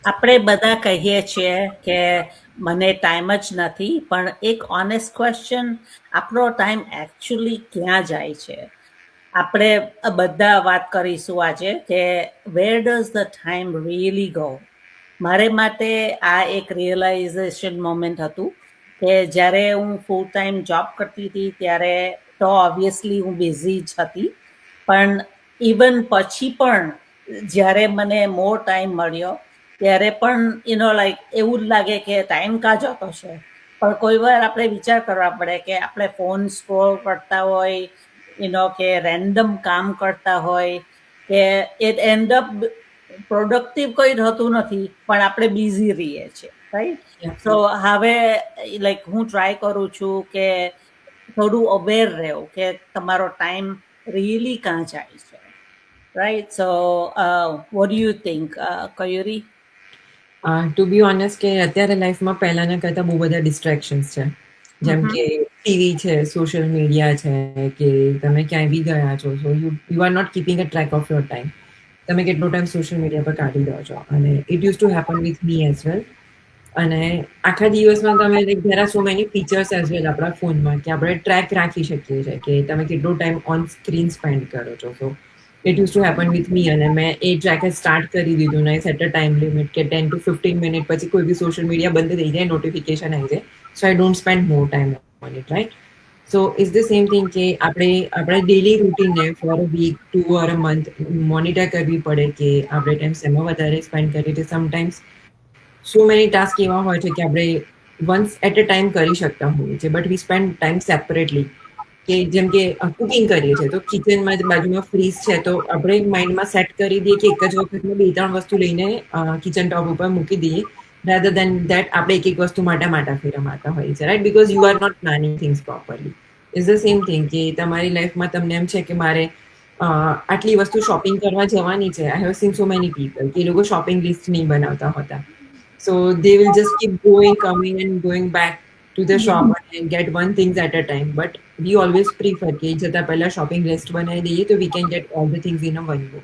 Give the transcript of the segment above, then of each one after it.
આપણે બધા કહીએ છીએ કે મને ટાઈમ જ નથી, પણ એક ઓનેસ્ટ ક્વેશ્ચન, આપણો ટાઈમ એકચ્યુઅલી ક્યાં જાય છે? આપણે બધા વાત કરીશું આજે કે where does the time really go? મારે માટે આ એક રિયલાઇઝેશન મોમેન્ટ હતું કે જ્યારે હું ફૂલ ટાઈમ જોબ કરતી હતી ત્યારે તો ઓબ્વિયસલી હું બિઝી જ હતી, પણ ઇવન પછી પણ જ્યારે મને મોર ટાઈમ મળ્યો ત્યારે પણ લાઈક એવું જ લાગે કે ટાઈમ કાં જતો છે. પણ કોઈ વાર આપણે વિચાર કરવા પડે કે આપણે ફોન સ્ક્રોલ કરતા હોય, કે રેન્ડમ કામ કરતા હોય કે ઇટ એન્ડ અપ પ્રોડક્ટિવ કોઈ થતું નથી, પણ આપણે બિઝી રહીએ છીએ, રાઈટ? સો હવે લાઈક હું ટ્રાય કરું છું કે થોડું અવેર રહેવું કે તમારો ટાઈમ રિયલી કાં જાય છે, right? So what do you think, કયુરી? ટુ બી ઓનેસ્ટ કે અત્યારે લાઈફમાં પહેલાના કરતાં બહુ બધા ડિસ્ટ્રેક્શન્સ છે. જેમ કે ટીવી છે, સોશિયલ મીડિયા છે, કે તમે ક્યાંય બી ગયા છો, so you are not keeping a track of your time. તમે કેટલો ટાઈમ સોશિયલ મીડિયા પર કાઢી દો છો, અને it use to happen with me as well. અને આખા દિવસમાં તમે there are so many features as well આપણા ફોનમાં કે આપણે ટ્રેક રાખી શકીએ છીએ કે તમે કેટલો ટાઈમ ઓન સ્ક્રીન સ્પેન્ડ કરો છો. So it use to happen with me, અને મેં એ ટ્રેક સ્ટાર્ટ કરી દીધું ને સેટ અ ટાઈમ લિમિટ કે 10 to 15 મિનિટ પછી કોઈ બી સોશિયલ મીડિયા બંધ થઈ જાય, નોટિફિકેશન આવી જાય, so I don't spend more time on it, right? So is the same thing કે આપણે ડેલી રૂટીનને for a week, 2 or a month monitor કરવી પડે કે આપણે ટાઈમ શેમાં વધારે સ્પેન્ડ કરીએ છીએ. સમટાઈમ્સ સો મેની ટાસ્ક એવા હોય છે કે આપણે વન્સ એટ અ ટાઈમ કરી શકતા હોઈએ છીએ, but we spend time separately. કે જેમ કે કુકિંગ કરીએ છીએ તો કિચનમાં જ બાજુમાં ફ્રીઝ છે, તો આપણે માઇન્ડમાં સેટ કરી દઈએ કે એક જ વખતમાં 2-3 વસ્તુ લઈને કિચન ટોપ ઉપર મૂકી દઈએ, rather than that આપણે એક વસ્તુ માટે ફેરા મારતા હોઈએ છીએ, right? Because you are not planning things properly. Is the same thing કે તમારી લાઈફમાં તમને એમ છે કે મારે આટલી વસ્તુ શોપિંગ કરવા જવાની છે. I have seen so many people કે એ લોકો શોપિંગ લિસ્ટ નહીં બનાવતા હોતા. So they will just keep going, coming and going back to the shop and get one things at a time. But we always prefer કે જતા પહેલા shopping list બનાવી દઈએ તો we can get all the things in a one go.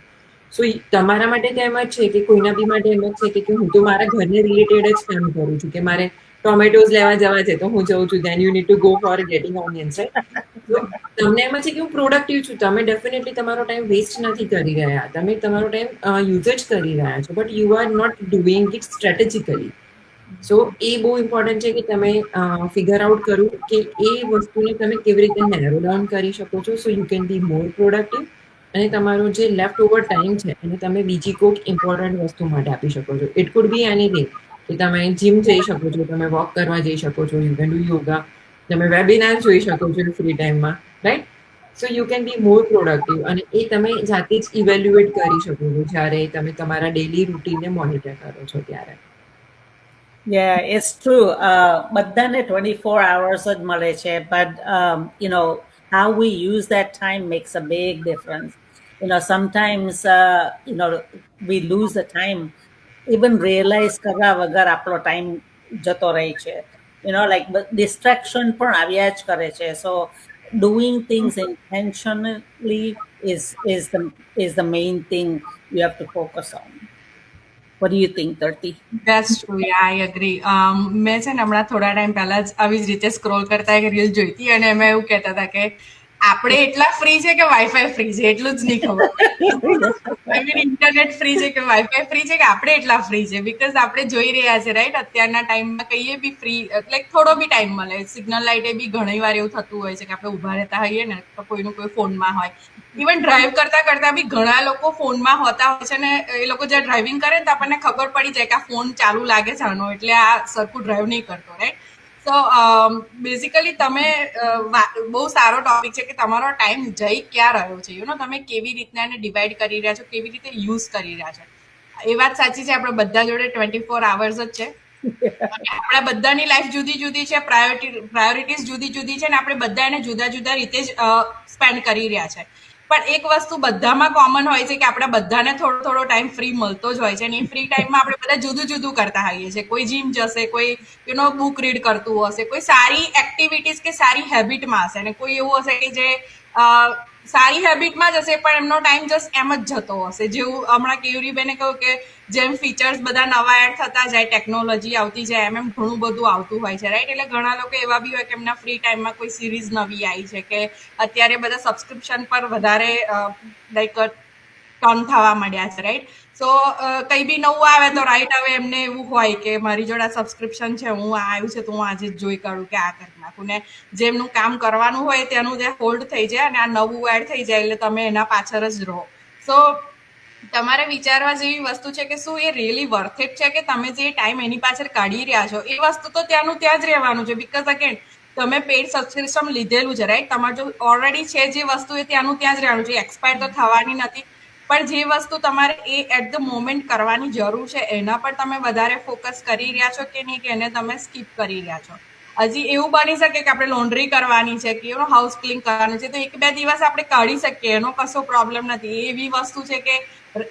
સો તમારા માટે તો એમ જ છે કે કોઈના બી માટે એમ જ છે કે હું તો મારા ઘરને રિલેટેડ જ કામ કરું છું કે મારે ટોમેટોઝ લેવા જવા છે તો હું જઉં છું, then you need to go for getting onions, right? So તમને એમ છે કે હું પ્રોડક્ટિવ છું, તમે ડેફિનેટલી તમારો ટાઈમ વેસ્ટ નથી કરી રહ્યા, તમે તમારો ટાઈમ યુઝ જ કરી રહ્યા છો, but you are not doing it strategically. So એ બહુ ઇમ્પોર્ટન્ટ છે કે તમે ફિગર આઉટ કરો કે એ વસ્તુને તમે કેવી રીતે નેરો ડાઉન કરી શકો છો, so you can be more productive, અને તમારો જે લેફ્ટ ઓવર ટાઈમ છે એને તમે બીજી કોઈક ઇમ્પોર્ટન્ટ વસ્તુ માટે આપી શકો છો. ઇટ કુડ બી એનીથિંગ કે તમે જીમ જઈ શકો છો, તમે વોક કરવા જઈ શકો છો, યુ કેન ડુ યોગા, તમે વેબિનાર જોઈ શકો છો ફ્રી ટાઈમમાં, right? So you can be more productive, અને એ તમે જાતે જ ઇવેલ્યુએટ કરી શકો છો જ્યારે તમે તમારા ડેલી રૂટીનને મોનિટર કરો છો ત્યારે. Yeah, it's true. બધાને 24 hours જ મળે છે, but how we use that time makes a big difference. Sometimes we lose the time, even realize કરવા વગર આપણો ટાઈમ જતો રહે છે. like distraction પણ આવ્યા જ કરે છે. So doing things intentionally is the main thing you have to focus on. What do you think, Dirty? That's true. Yeah, I agree. મેં છે ને હમણાં થોડા ટાઈમ પહેલા જ આવી જ રીતે સ્ક્રોલ કરતા એક રીલ જોઈ હતી, અને એમાં એવું કહેતા હતા કે આપણે એટલા ફ્રી છે કે વાઈફાઈ ફ્રી છે, એટલું જ નહીં ખબર. આઈ મીન ઇન્ટરનેટ ફ્રી છે કે વાઈફાઈ ફ્રી છે કે આપણે એટલા ફ્રી છે, બીકોઝ આપણે જોઈ રહ્યા છે, રાઈટ? અત્યારના ટાઈમમાં કહીએ બી ફ્રી, લાઈક થોડો બી ટાઈમ મળે, સિગ્નલ લાઇટે બી ઘણી વાર એવું થતું હોય છે કે આપણે ઊભા રહેતા હોઈએ ને તો કોઈનું કોઈ ફોનમાં હોય. ઇવન ડ્રાઈવ કરતા બી ઘણા લોકો ફોનમાં હોતા હોય છે, ને એ લોકો જ્યાં ડ્રાઇવિંગ કરે ને તો આપણને ખબર પડી જાય કે આ ફોન ચાલુ લાગે છે આનો, એટલે આ સરખું ડ્રાઈવ નહીં કરતો, રાઈટ? સો બેઝિકલી તમે બહુ સારો ટોપિક છે કે તમારો ટાઈમ જઈ ક્યાં રહ્યો છે, તમે કેવી રીતના એને ડિવાઈડ કરી રહ્યા છો, કેવી રીતે યુઝ કરી રહ્યા છો. એ વાત સાચી છે, આપણે બધા જોડે 24 hours જ છે. આપણા બધાની લાઈફ જુદી જુદી છે, પ્રાયોરિટીઝ જુદી જુદી છે, ને આપણે બધા એને જુદા જુદા રીતે જ સ્પેન્ડ કરી રહ્યા છે. પણ એક વસ્તુ બધામાં કોમન હોય છે કે આપણે બધાને થોડો થોડો ટાઈમ ફ્રી મળતો જ હોય છે, અને એ ફ્રી ટાઈમમાં આપણે બધા જુદું જુદું કરતા હોઈએ છીએ. કોઈ જીમ જશે, કોઈ બુક રીડ કરતું હશે, કોઈ સારી એક્ટિવિટીઝ કે સારી હેબિટમાં હશે, અને કોઈ એવું હશે કે જે સારી હેબિટમાં જ હશે પણ એમનો ટાઈમ જસ્ટ એમ જ જતો હશે. જેવું હમણાં કેયુરીબેને કહ્યું કે જેમ ફીચર્સ બધા નવા એડ થતા જાય, ટેકનોલોજી આવતી જાય, એમ ઘણું બધું આવતું હોય છે, રાઈટ? એટલે ઘણા લોકો એવા બી હોય કે એમના ફ્રી ટાઈમમાં કોઈ સિરીઝ નવી આવી છે કે અત્યારે બધા સબસ્ક્રિપ્શન પર વધારે લાઈક ટર્ન થવા માંડ્યા છે, રાઈટ? સો કંઈ બી નવું આવે તો રાઈટ હવે એમને એવું હોય કે મારી જોડે આ સબસ્ક્રિપ્શન છે, હું આ આવ્યું છે તો હું આજે જ જોઈ કાઢું કે આ કરી નાખું, ને જેમનું કામ કરવાનું હોય ત્યાંનું ત્યાં હોલ્ડ થઈ જાય અને આ નવું એડ થઈ જાય એટલે તમે એના પાછળ જ રહો. સો તમારે વિચારવા જેવી વસ્તુ છે કે શું એ રિયલી વર્થ ઇટ છે કે તમે જે ટાઈમ એની પાછળ કાઢી રહ્યા છો એ વસ્તુ તો ત્યાંનું ત્યાં જ રહેવાનું છે. બીકોઝ અગેન તમે પેડ સબસ્ક્રિપ્શન લીધેલું છે, રાઈટ? તમારે જો ઓલરેડી છે જે વસ્તુ એ ત્યાંનું ત્યાં જ રહેવાનું છે, એક્સપાયર તો થવાની નથી. પણ જે વસ્તુ તમારે એ એટ ધ મોમેન્ટ કરવાની જરૂર છે એના પર તમે વધારે ફોકસ કરી રહ્યા છો કે નહીં, કે એને તમે સ્કીપ કરી રહ્યા છો. હજી એવું બની શકે કે આપણે લોન્ડ્રી કરવાની છે કે હાઉસ ક્લીન કરવાનું છે તો 1-2 દિવસ આપણે કાઢી શકીએ, એનો કશો પ્રોબ્લેમ નથી. એ એવી વસ્તુ છે કે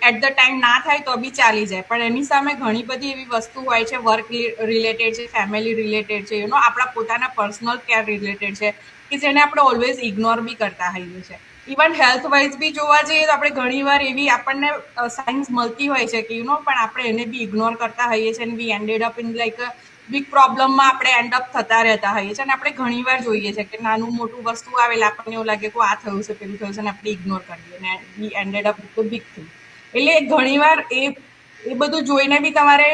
એટ ધ ટાઈમ ના થાય તો બી ચાલી જાય. પણ એની સામે ઘણી બધી એવી વસ્તુ હોય છે, વર્ક રિલેટેડ છે, ફેમિલી રિલેટેડ છે, આપણા પોતાના પર્સનલ કેર રિલેટેડ છે કે જેને આપણે ઓલવેઝ ઇગ્નોર બી કરતા હોઈએ છીએ. ઇવન હેલ્થ વાઇઝ બી જોવા જઈએ તો આપણે ઘણીવાર એવી આપણને સાઇન્સ મળતી હોય છે કે પણ આપણે એને બી ઇગ્નોર કરતા હોઈએ છીએ અને we ended up in like big પ્રોબ્લેમમાં આપણે એન્ડ અપ થતા રહેતા હોઈએ છીએ. અને આપણે ઘણીવાર જોઈએ છે કે નાનું મોટું વસ્તુ આવે એટલે આપણને એવું લાગે કે આ થયું છે, પેલું થયું છે, અને આપણે ઇગ્નોર કરીએ અને we ended up with big thing. એટલે ઘણીવાર એ બધું જોઈને બી તમારે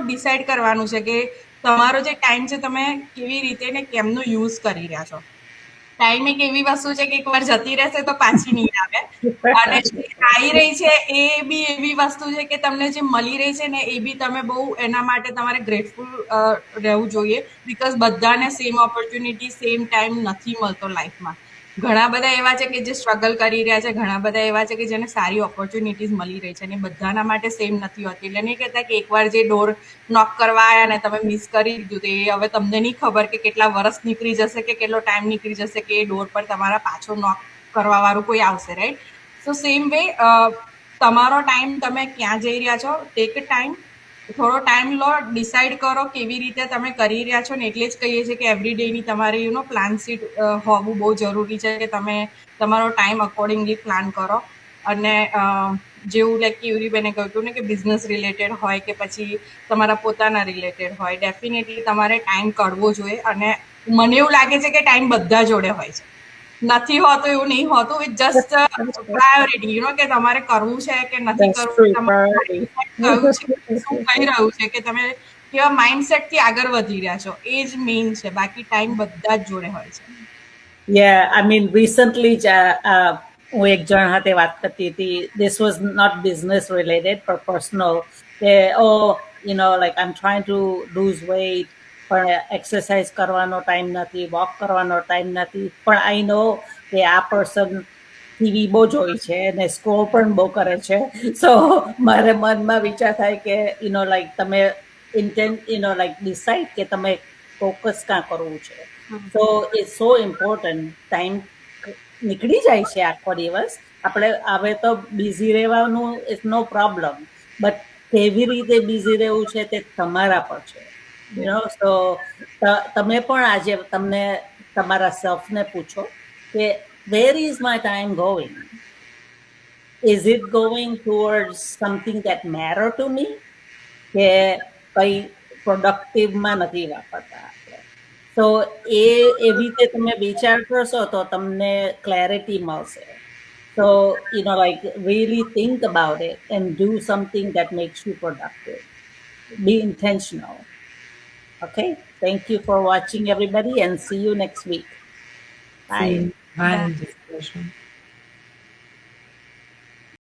ડિસાઇડ કરવાનું છે કે તમારો જે ટાઈમ છે તમે કેવી રીતે ને કેમનો યુઝ કરી રહ્યા છો. ટાઈમ એક એવી વસ્તુ છે કે એકવાર જતી રહેશે તો પાછી નહીં આવે, અને જે આવી રહી છે એ બી એવી વસ્તુ છે કે તમને જે મળી રહી છે ને એ બી તમે બહુ એના માટે તમારે ગ્રેટફુલ રહેવું જોઈએ. બીકોઝ બધાને સેમ ઓપોર્ચ્યુનિટી સેમ ટાઈમ નથી મળતો લાઈફમાં. ઘણા બધા એવા છે કે જે સ્ટ્રગલ કરી રહ્યા છે, ઘણા બધા એવા છે કે જેને સારી ઓપોર્ચ્યુનિટીઝ મળી રહી છે, અને બધાના માટે સેમ નથી હોતી. એટલે નહીં કહેતા કે એકવાર જે ડોર નોક કરવા આવ્યા ને તમે મિસ કરી દીધું તો એ હવે તમને નહીં ખબર કે કેટલા વર્ષ નીકળી જશે કે કેટલો ટાઈમ નીકળી જશે કે એ ડોર પર તમારા પાછો નોક કરવા વાળું કોઈ આવશે, રાઈટ? સો સેમ વે તમારો ટાઈમ તમે ક્યાં જઈ રહ્યા છો, ટેક ટાઈમ, થોડો ટાઈમ લો, ડિસાઇડ કરો કેવી રીતે તમે કરી રહ્યા છો. ને એટલે જ કહીએ છીએ કે એવરી ડેની તમારે પ્લાન શીટ હોવું બહુ જરૂરી છે કે તમે તમારો ટાઈમ અકોર્ડિંગલી પ્લાન કરો. અને જેવું લાઈક કેયુરીબેને કહ્યું હતું ને કે બિઝનેસ રિલેટેડ હોય કે પછી તમારા પોતાના રિલેટેડ હોય, ડેફિનેટલી તમારે ટાઈમ કાઢવો જોઈએ. અને મને એવું લાગે છે કે ટાઈમ બધા જોડે હોય છે, નથી હોતું એવું નહીં હોતું. ઇટ જસ્ટ પ્રાયોરિટી કે તમારે કરવું છે કે નથી That's કરવું, true, તમારે priority. કયું છે, શું કહી રહ્યું છે, કે તમે કેવા માઇન્ડસેટ થી આગળ વધી રહ્યા છો, એ જ મેઇન છે. બાકી ટાઈમ બધા જ જોડે હોય છે. Yeah, I mean, recently હું એક જણ હાથે વાત કરતી હતી. This was not business related, but personal. કે like I'm trying to lose weight, પણ એક્સરસાઇઝ કરવાનો ટાઈમ નથી, વોક કરવાનો ટાઈમ નથી. પણ આઈ નો કે આ પર્સન ટીવી બહુ જોઈ છે અને સ્ક્રોલ પણ બહુ કરે છે. સો મારે મનમાં વિચાર થાય કે લાઈક તમે ઇન્ટેન્ટ લાઈક ડિસાઇડ કે તમે ફોકસ ક્યાં કરવું છે. So it's so important. Time નીકળી જાય છે આખો દિવસ, આપણે હવે તો બિઝી રહેવાનું ઇઝ નો પ્રોબ્લેમ, બટ કેવી રીતે બિઝી રહેવું છે તે તમારા પર છે. સો તમે પણ આજે તમને તમારા સેલ્ફને પૂછો કે where is my time going? Is it going towards something that matter to me? કે કઈ પ્રોડક્ટિવમાં નથી વાપરતા આપણે. તો એવી રીતે તમે વિચાર કરશો તો તમને ક્લેરિટી મળશે. So, like really think about it and do something that makes you productive. Be intentional. Okay? Thank you for watching, everybody, and see you next week. Bye. Bye. Bye.